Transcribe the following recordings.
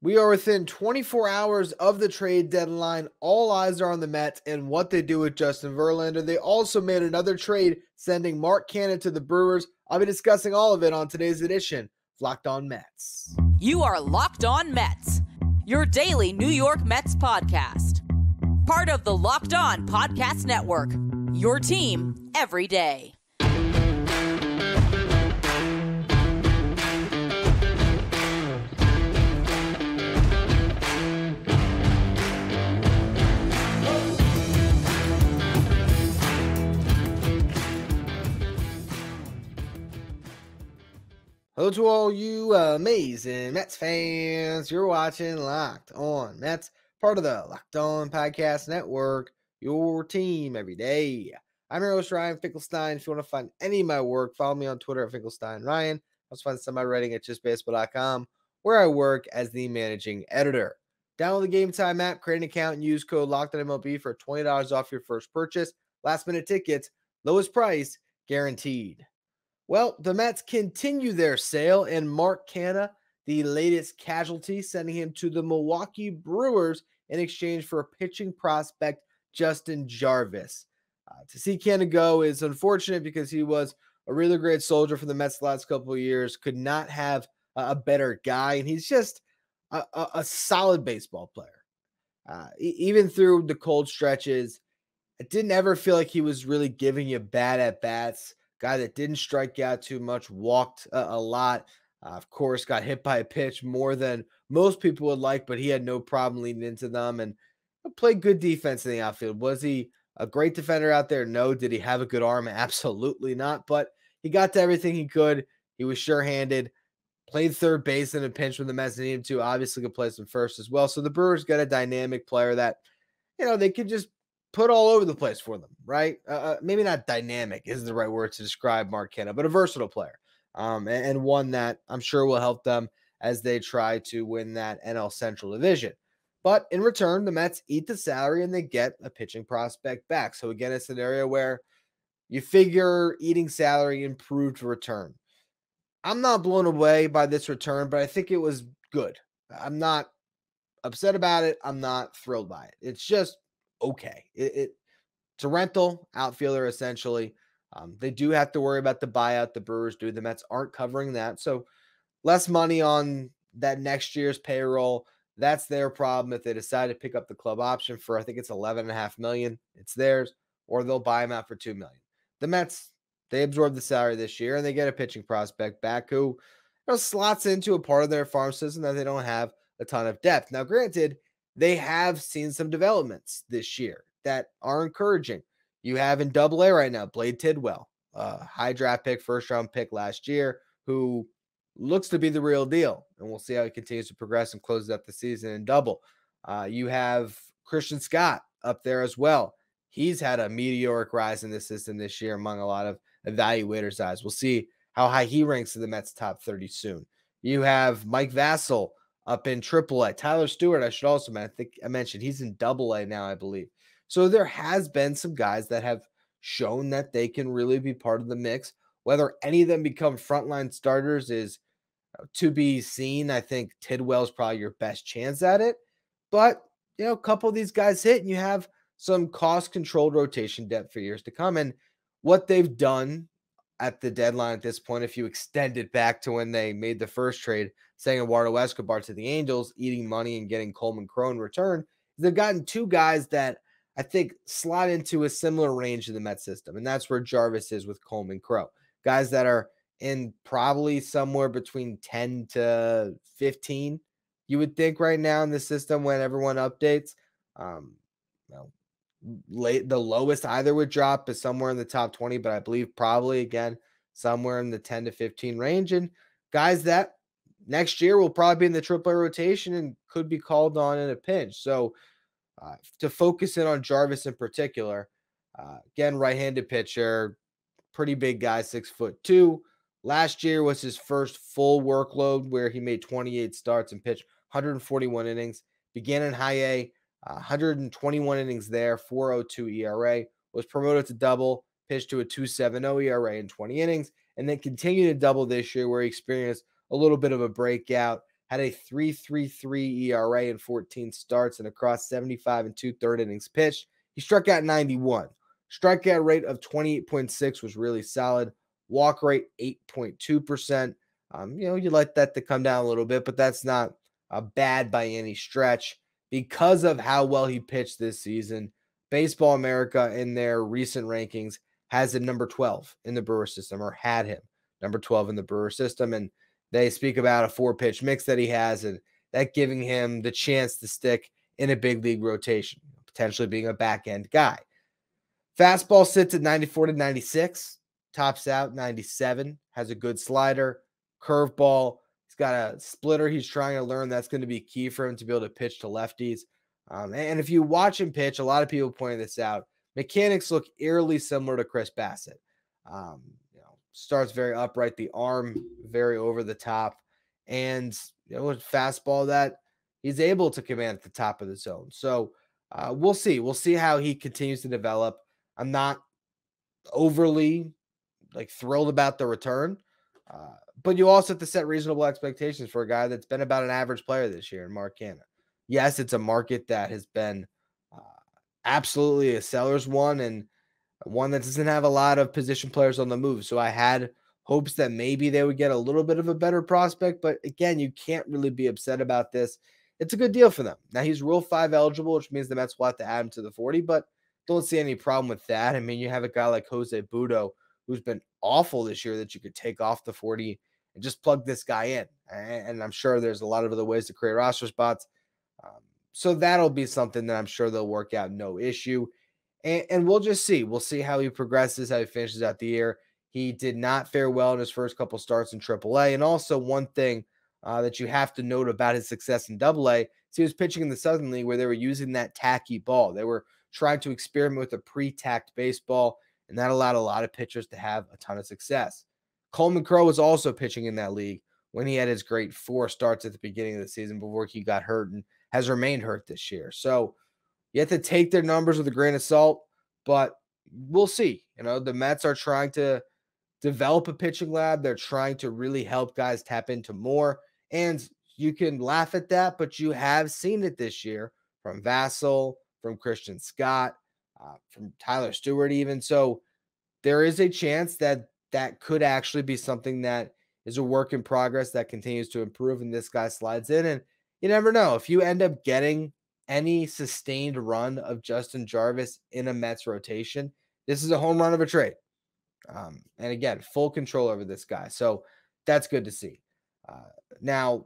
We are within 24 hours of the trade deadline. All eyes are on the Mets and what they do with Justin Verlander. They also made another trade, sending Mark Canha to the Brewers. I'll be discussing all of it on today's edition of Locked On Mets. You are Locked On Mets, your daily New York Mets podcast. Part of the Locked On Podcast Network, your team every day. Hello to all you amazing Mets fans. You're watching Locked On Mets, part of the Locked On Podcast Network, your team every day. I'm your host, Ryan Finkelstein. If you want to find any of my work, follow me on Twitter at Finkelstein Ryan. Also find some of my writing at justbaseball.com, where I work as the managing editor. Download the Game Time app, create an account, and use code LOCKEDONMLB for $20 off your first purchase. Last minute tickets, lowest price, guaranteed. Well, the Mets continue their sale, and Mark Canha, the latest casualty, sending him to the Milwaukee Brewers in exchange for a pitching prospect, Justin Jarvis. To see Canha go is unfortunate because he was a really great soldier for the Mets the last couple of years, could not have a better guy, and he's just a solid baseball player. Even through the cold stretches, it didn't ever feel like he was really giving you bad at-bats. Guy that didn't strike out too much, walked a lot. Of course, got hit by a pitch more than most people would like, but he had no problem leading into them and played good defense in the outfield. Was he a great defender out there? No. Did he have a good arm? Absolutely not. But he got to everything he could. He was sure-handed. Played third base in a pinch when the Mets needed him to. Obviously could play some first as well. So the Brewers got a dynamic player that, they could just put all over the place for them, right? Maybe not dynamic is the right word to describe Mark Canha, but a versatile player, and one that I'm sure will help them as they try to win that NL Central division. But in return, the Mets eat the salary and they get a pitching prospect back. So again, a scenario where you figure eating salary improved return. I'm not blown away by this return, but I think it was good. I'm not upset about it. I'm not thrilled by it. It's just okay. It's a rental outfielder, essentially. They do have to worry about the buyout. The Brewers do. The Mets aren't covering that. So less money on that next year's payroll. That's their problem. If they decide to pick up the club option for, I think it's $11.5 million, it's theirs, or they'll buy him out for $2 million. The Mets, they absorb the salary this year and they get a pitching prospect back who slots into a part of their farm system that they don't have a ton of depth. Now, granted, they have seen some developments this year that are encouraging. You have in Double-A right now, Blade Tidwell, high draft pick, first-round pick last year, who looks to be the real deal. And we'll see how he continues to progress and closes up the season in Double. You have Christian Scott up there as well. He's had a meteoric rise in the system this year among a lot of evaluators' eyes. We'll see how high he ranks in the Mets top 30 soon. You have Mike Vassell up in Triple-A. Tyler Stewart, I should also mention. I think I mentioned he's in Double-A now, I believe. So there has been some guys that have shown that they can really be part of the mix. Whether any of them become frontline starters is to be seen. I think Tidwell's probably your best chance at it. But, a couple of these guys hit and you have some cost-controlled rotation depth for years to come. And what they've done at the deadline at this point, if you extend it back to when they made the first trade, saying Eduardo Escobar to the Angels, eating money and getting Coleman Crow in return, they've gotten two guys that I think slot into a similar range in the Met system. And that's where Jarvis is with Coleman Crow. Guys that are in probably somewhere between 10 to 15, you would think right now in the system when everyone updates. The lowest either would drop is somewhere in the top 20, but I believe probably, again, somewhere in the 10 to 15 range. And guys that next year will probably be in the AAA rotation and could be called on in a pinch. So to focus in on Jarvis in particular, again, right-handed pitcher, pretty big guy, 6'2". Last year was his first full workload where he made 28 starts and pitched 141 innings. Began in high A, 121 innings there, 4.02 ERA. Was promoted to Double, pitched to a 2.70 ERA in 20 innings, and then continued to Double this year where he experienced a little bit of a breakout. had a 3.33 ERA in 14 starts and across 75 and 2/3 innings pitched. He struck out 91. Strikeout rate of 28.6 was really solid. Walk rate 8.2%. You'd like that to come down a little bit, but that's not bad by any stretch because of how well he pitched this season. Baseball America in their recent rankings has him number 12 in the Brewer system, or had him number 12 in the Brewer system. And they speak about a 4-pitch mix that he has, and that giving him the chance to stick in a big league rotation, potentially being a back end guy. Fastball sits at 94 to 96, tops out 97, has a good slider, curveball. He's got a splitter he's trying to learn. That's going to be key for him to be able to pitch to lefties. And if you watch him pitch, a lot of people pointed this out, mechanics look eerily similar to Chris Bassett. Starts very upright, the arm very over the top, and with fastball that he's able to command at the top of the zone. So we'll see. We'll see how he continues to develop. I'm not overly thrilled about the return, but you also have to set reasonable expectations for a guy that's been about an average player this year in Mark Canha. Yes, it's a market that has been absolutely a seller's one, and one that doesn't have a lot of position players on the move. So I had hopes that maybe they would get a little bit of a better prospect, but again, you can't really be upset about this. It's a good deal for them. Now he's Rule 5 eligible, which means the Mets will have to add him to the 40, but don't see any problem with that. I mean, you have a guy like Jose Budo, who's been awful this year, that you could take off the 40 and just plug this guy in. And I'm sure there's a lot of other ways to create roster spots. So that'll be something that I'm sure they'll work out, no issue. And we'll just see. We'll see how he progresses, how he finishes out the year. He did not fare well in his first couple starts in AAA. And also one thing that you have to note about his success in AA is he was pitching in the Southern League where they were using that tacky ball. They were trying to experiment with a pre-tacked baseball, and that allowed a lot of pitchers to have a ton of success. Coleman Crowe was also pitching in that league when he had his great 4 starts at the beginning of the season before he got hurt and has remained hurt this year. So you have to take their numbers with a grain of salt, but we'll see. The Mets are trying to develop a pitching lab. They're trying to really help guys tap into more. And you can laugh at that, but you have seen it this year from Vassell, from Christian Scott, from Tyler Stewart even. So there is a chance that that could actually be something that is a work in progress that continues to improve, and this guy slides in. And you never know. If you end up getting any sustained run of Justin Jarvis in a Mets rotation, this is a home run of a trade. And again, full control over this guy. So that's good to see. Now,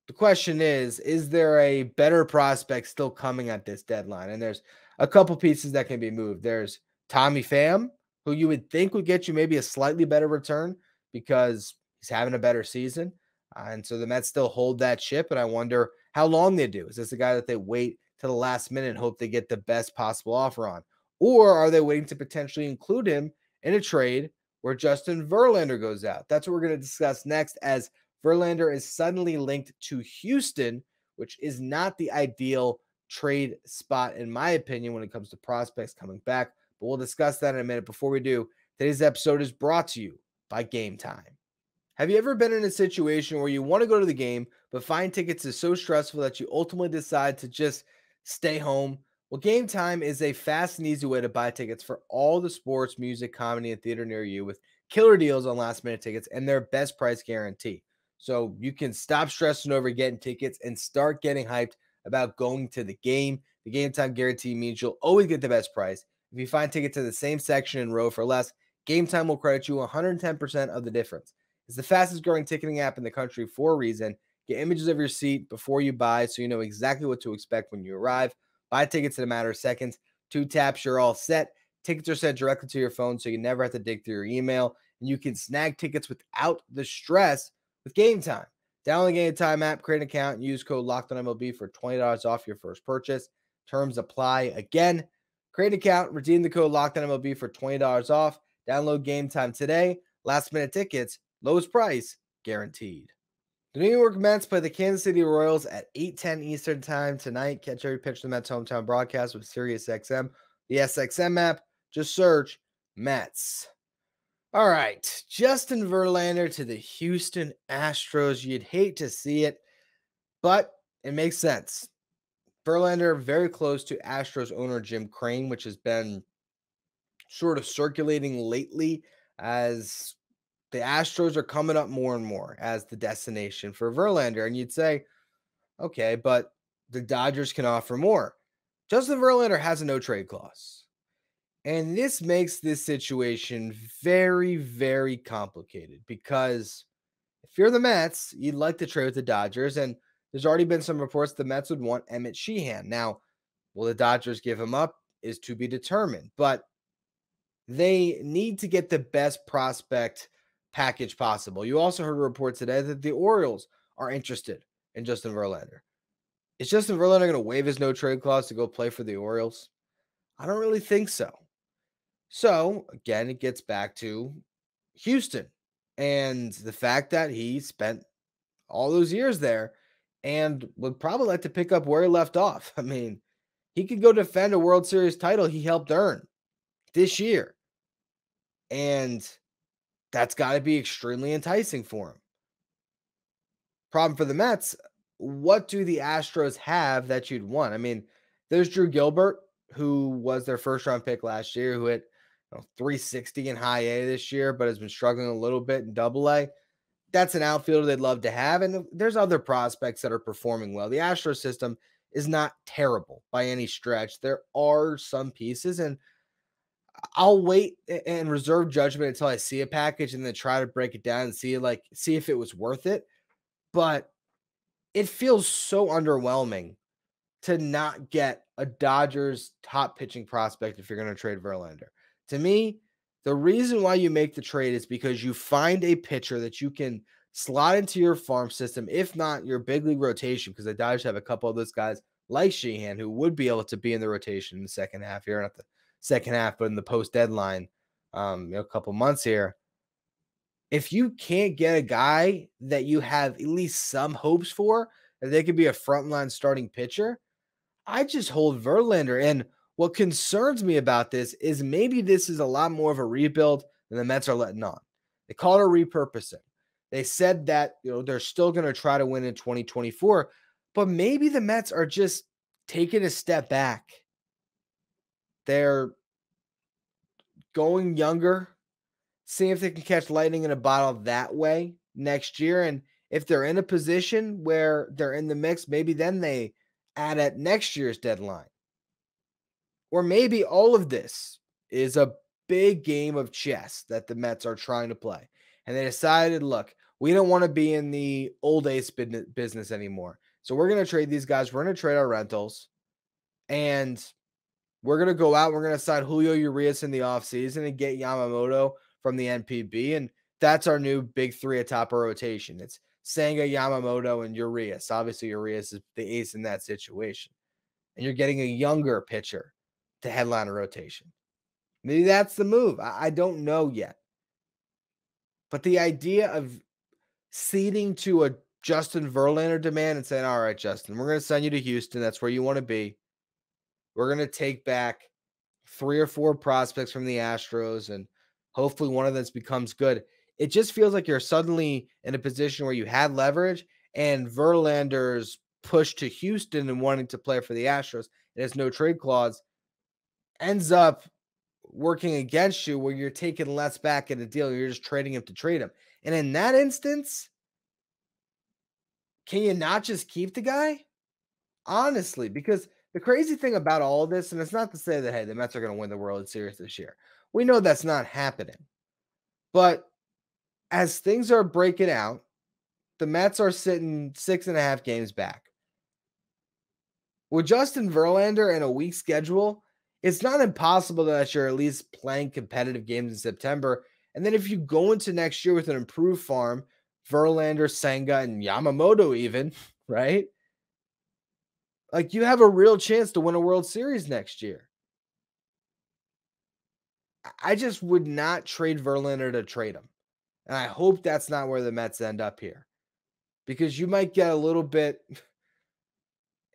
the question is there a better prospect still coming at this deadline? And there's a couple pieces that can be moved. There's Tommy Pham, who you would think would get you maybe a slightly better return because he's having a better season. And so the Mets still hold that ship, and I wonder how long they do. Is this a guy that they wait to the last minute and hope they get the best possible offer on? Or are they waiting to potentially include him in a trade where Justin Verlander goes out? That's what we're going to discuss next, as Verlander is suddenly linked to Houston, which is not the ideal trade spot, in my opinion, when it comes to prospects coming back. But we'll discuss that in a minute. Before we do, today's episode is brought to you by Game Time. Have you ever been in a situation where you want to go to the game, but find tickets is so stressful that you ultimately decide to just stay home? Well, Game Time is a fast and easy way to buy tickets for all the sports, music, comedy, and theater near you, with killer deals on last-minute tickets and their best price guarantee. So you can stop stressing over getting tickets and start getting hyped about going to the game. The Game Time guarantee means you'll always get the best price. If you find tickets in the same section and row for less, Game Time will credit you 110% of the difference. It's the fastest growing ticketing app in the country for a reason. Get images of your seat before you buy so you know exactly what to expect when you arrive. Buy tickets in a matter of seconds. 2 taps, you're all set. Tickets are sent directly to your phone so you never have to dig through your email. And you can snag tickets without the stress with Game Time. Download the Game Time app, create an account, and use code LOCKEDONMLB for $20 off your first purchase. Terms apply. Again, create an account, redeem the code LOCKEDONMLB for $20 off. Download Game Time today. Last minute tickets, lowest price guaranteed. The New York Mets play the Kansas City Royals at 8:10 Eastern Time tonight. Catch every pitch of the Mets hometown broadcast with SiriusXM, the SXM app. Just search Mets. All right, Justin Verlander to the Houston Astros. You'd hate to see it. but it makes sense. Verlander very close to Astros owner Jim Crane, which has been sort of circulating lately as the Astros are coming up more and more as the destination for Verlander. And you'd say, okay, but the Dodgers can offer more. Justin Verlander has a no trade clause. And this makes this situation very, very complicated because if you're the Mets, you'd like to trade with the Dodgers. And there's already been some reports the Mets would want Emmett Sheehan. Now, will the Dodgers give him up is to be determined. But they need to get the best prospect package possible. You also heard a report today that the Orioles are interested in Justin Verlander. Is Justin Verlander going to waive his no trade clause to go play for the Orioles? I don't really think so. So, again, it gets back to Houston and the fact that he spent all those years there and would probably like to pick up where he left off. I mean, he could go defend a World Series title he helped earn this year. And that's got to be extremely enticing for him. Problem for the Mets, what do the Astros have that you'd want? I mean, there's Drew Gilbert, who was their first round pick last year, who hit 360 in high A this year, but has been struggling a little bit in double A. That's an outfielder they'd love to have. And there's other prospects that are performing well. The Astros system is not terrible by any stretch. There are some pieces, and I'll wait and reserve judgment until I see a package and then try to break it down and see if it was worth it. But it feels so underwhelming to not get a Dodgers top pitching prospect if you're going to trade Verlander. To me, the reason why you make the trade is because you find a pitcher that you can slot into your farm system, if not your big league rotation, because the Dodgers have a couple of those guys like Sheehan who would be able to be in the rotation in the second half here, not the second half, but in the post deadline, a couple months here. If you can't get a guy that you have at least some hopes for, that they could be a frontline starting pitcher, I just hold Verlander. And what concerns me about this is maybe this is a lot more of a rebuild than the Mets are letting on. They call it a repurposing. They said that they're still going to try to win in 2024, but maybe the Mets are just taking a step back. They're going younger, seeing if they can catch lightning in a bottle that way next year. And if they're in a position where they're in the mix, maybe then they add at next year's deadline. Or maybe all of this is a big game of chess that the Mets are trying to play. And they decided, look, we don't want to be in the old ace business anymore. So we're going to trade these guys. We're going to trade our rentals. And we're going to go out. We're going to sign Julio Urias in the offseason and get Yamamoto from the NPB. And that's our new big three atop our rotation. It's Senga, Yamamoto, and Urias. Obviously, Urias is the ace in that situation. And you're getting a younger pitcher to headline a rotation. Maybe that's the move. I don't know yet. But the idea of ceding to a Justin Verlander demand and saying, all right, Justin, we're going to send you to Houston. That's where you want to be. We're going to take back 3 or 4 prospects from the Astros, and hopefully one of them becomes good. It just feels like you're suddenly in a position where you had leverage, and Verlander's push to Houston and wanting to play for the Astros, and his no trade clause ends up working against you where you're taking less back in the deal. You're just trading him to trade him. And in that instance, can you not just keep the guy? Honestly, because the crazy thing about all of this, and it's not to say that, hey, the Mets are going to win the World Series this year. We know that's not happening. But as things are breaking out, the Mets are sitting 6.5 games back. With Justin Verlander and a weak schedule, it's not impossible that you're at least playing competitive games in September. And then if you go into next year with an improved farm, Verlander, Senga, and Yamamoto even, right? Like, you have a real chance to win a World Series next year. I just would not trade Verlander to trade him. And I hope that's not where the Mets end up here. Because you might get a little bit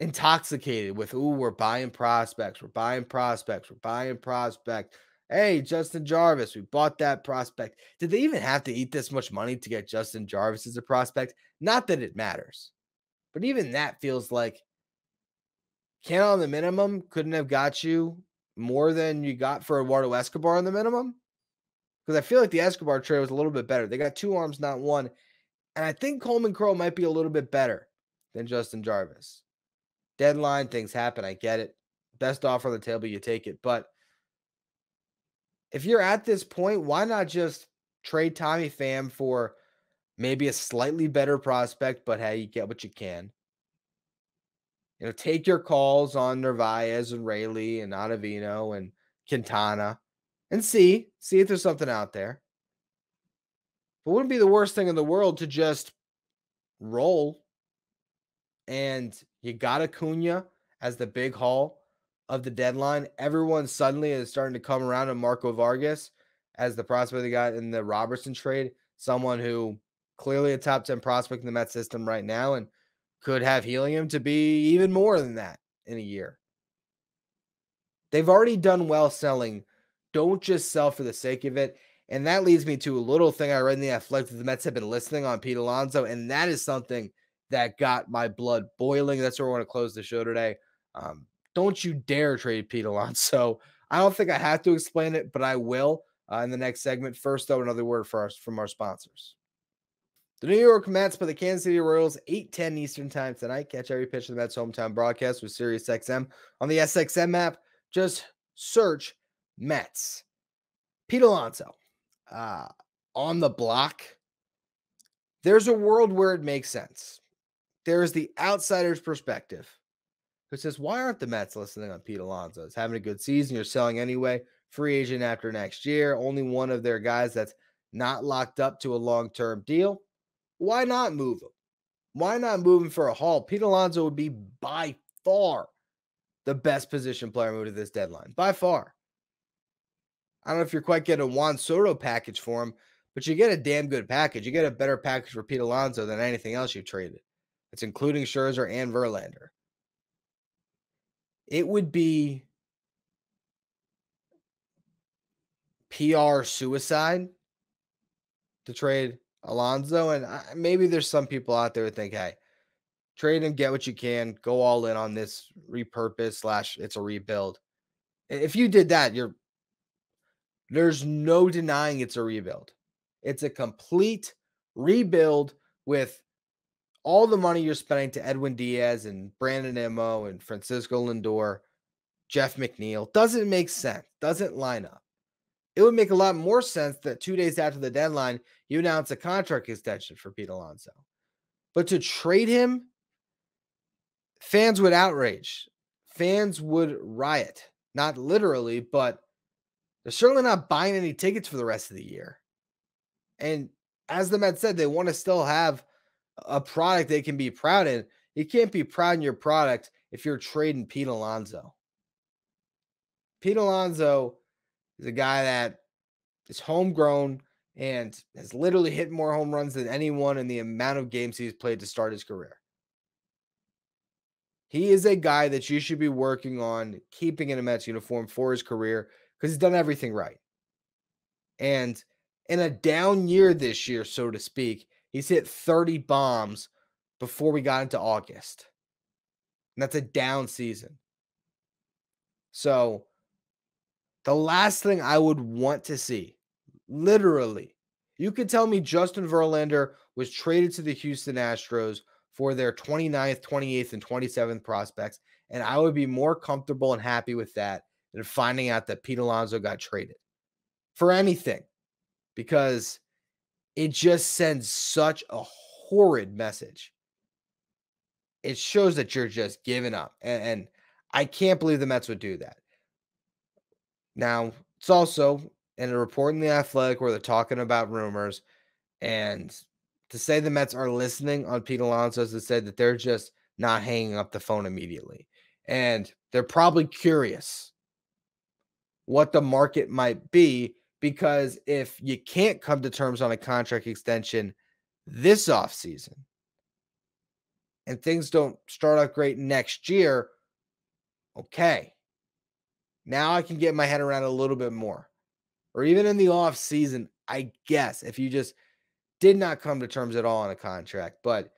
intoxicated with, we're buying prospects. We're buying prospects. We're buying prospects. Hey, Justin Jarvis, we bought that prospect. Did they even have to eat this much money to get Justin Jarvis as a prospect? Not that it matters. But even that feels like Canha on the minimum couldn't have got you more than you got for Eduardo Escobar on the minimum. Because I feel like the Escobar trade was a little bit better. They got 2 arms, not 1. And I think Coleman Crow might be a little bit better than Justin Jarvis. Deadline, things happen. I get it. Best offer on the table, you take it. But if you're at this point, why not just trade Tommy Pham for maybe a slightly better prospect, but hey, you get what you can. Take your calls on Narvaez and Rayleigh and Ottavino and Quintana and see if there's something out there. But it wouldn't be the worst thing in the world to just roll. And you got Acuna as the big haul of the deadline. Everyone suddenly is starting to come around on Marco Vargas as the prospect they got in the Robertson trade. Someone who clearly a top 10 prospect in the Mets system right now and could have helium to be even more than that in a year. They've already done well selling. Don't just sell for the sake of it. And that leads me to a little thing I read in the Athletic that the Mets have been listening on Pete Alonso, and that is something that got my blood boiling. That's where I want to close the show today. Don't you dare trade Pete Alonso. I don't think I have to explain it, but I will in the next segment. First, though, another word from our sponsors. The New York Mets play the Kansas City Royals 8:10 Eastern Time tonight. Catch every pitch of the Mets' hometown broadcast with SiriusXM on the SXM app. Just search Mets. Pete Alonso on the block. There's a world where it makes sense. There's the outsider's perspective who says, why aren't the Mets listening on Pete Alonso? He's having a good season. You're selling anyway. Free agent after next year. Only one of their guys that's not locked up to a long-term deal. Why not move him? Why not move him for a haul? Pete Alonso would be by far the best position player move to this deadline. By far. I don't know if you're quite getting a Juan Soto package for him, but you get a damn good package. You get a better package for Pete Alonso than anything else you've traded. It's including Scherzer and Verlander. It would be PR suicide to trade Alonso. And maybe there's some people out there who think, hey, trade him, get what you can, go all in on this repurpose / it's a rebuild. If you did that, there's no denying it's a rebuild. It's a complete rebuild with all the money you're spending to Edwin Diaz and Brandon Nimmo and Francisco Lindor, Jeff McNeil. Doesn't make sense. Doesn't line up. It would make a lot more sense that 2 days after the deadline, you announce a contract extension for Pete Alonso. But to trade him, fans would outrage. Fans would riot. Not literally, but they're certainly not buying any tickets for the rest of the year. And as the Mets said, they want to still have a product they can be proud in. You can't be proud in your product if you're trading Pete Alonso. Pete Alonso is a guy that is homegrown and has literally hit more home runs than anyone in the amount of games he's played to start his career. He is a guy that you should be working on keeping in a Mets uniform for his career because he's done everything right. And in a down year this year, so to speak, he's hit 30 bombs before we got into August. And that's a down season. So the last thing I would want to see, literally, you could tell me Justin Verlander was traded to the Houston Astros for their 29th, 28th, and 27th prospects, and I would be more comfortable and happy with that than finding out that Pete Alonso got traded for anything, because it just sends such a horrid message. It shows that you're just giving up, and I can't believe the Mets would do that. Now, it's also in a report in The Athletic where they're talking about rumors, and to say the Mets are listening on Pete Alonso is to say that they're just not hanging up the phone immediately. And they're probably curious what the market might be, because if you can't come to terms on a contract extension this offseason and things don't start out great next year, okay, now I can get my head around a little bit more. Or even in the off season, I guess, if you just did not come to terms at all on a contract. But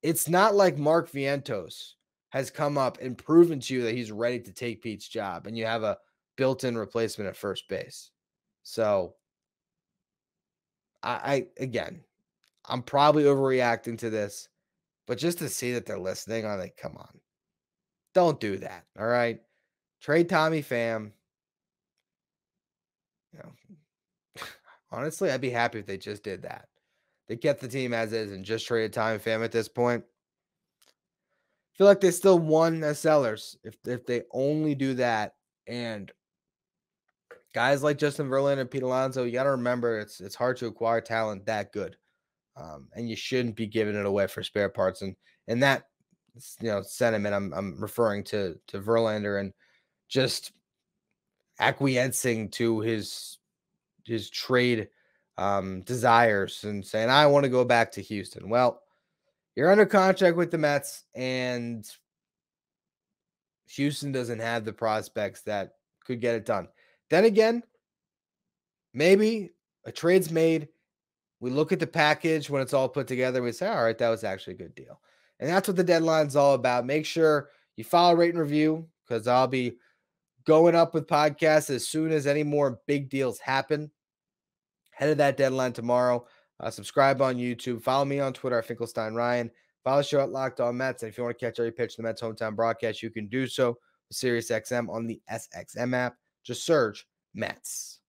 It's not like Mark Vientos has come up and proven to you that he's ready to take Pete's job and you have a built-in replacement at first base. So again, I'm probably overreacting to this, but just to see that they're listening, I'm like, come on. Don't do that. All right. Trade Tommy Pham. You know, honestly, I'd be happy if they just did that. They kept the team as is and just traded Tommy Pham at this point. I feel like they still won as sellers if they only do that. And guys like Justin Verlander and Pete Alonso, you got to remember it's hard to acquire talent that good, and you shouldn't be giving it away for spare parts. And that sentiment I'm referring to Verlander and just acquiescing to his trade desires and saying I want to go back to Houston. Well, you're under contract with the Mets, and Houston doesn't have the prospects that could get it done. Then again, maybe a trade's made. We look at the package when it's all put together. And we say, all right, that was actually a good deal. And that's what the deadline's all about. Make sure you follow, rate, and review, because I'll be going up with podcasts as soon as any more big deals happen. Head of that deadline tomorrow. Subscribe on YouTube. Follow me on Twitter at Finkelstein Ryan. Follow the show at Locked On Mets. And if you want to catch every pitch in the Mets hometown broadcast, you can do so with SiriusXM on the SXM app. Just search Mets.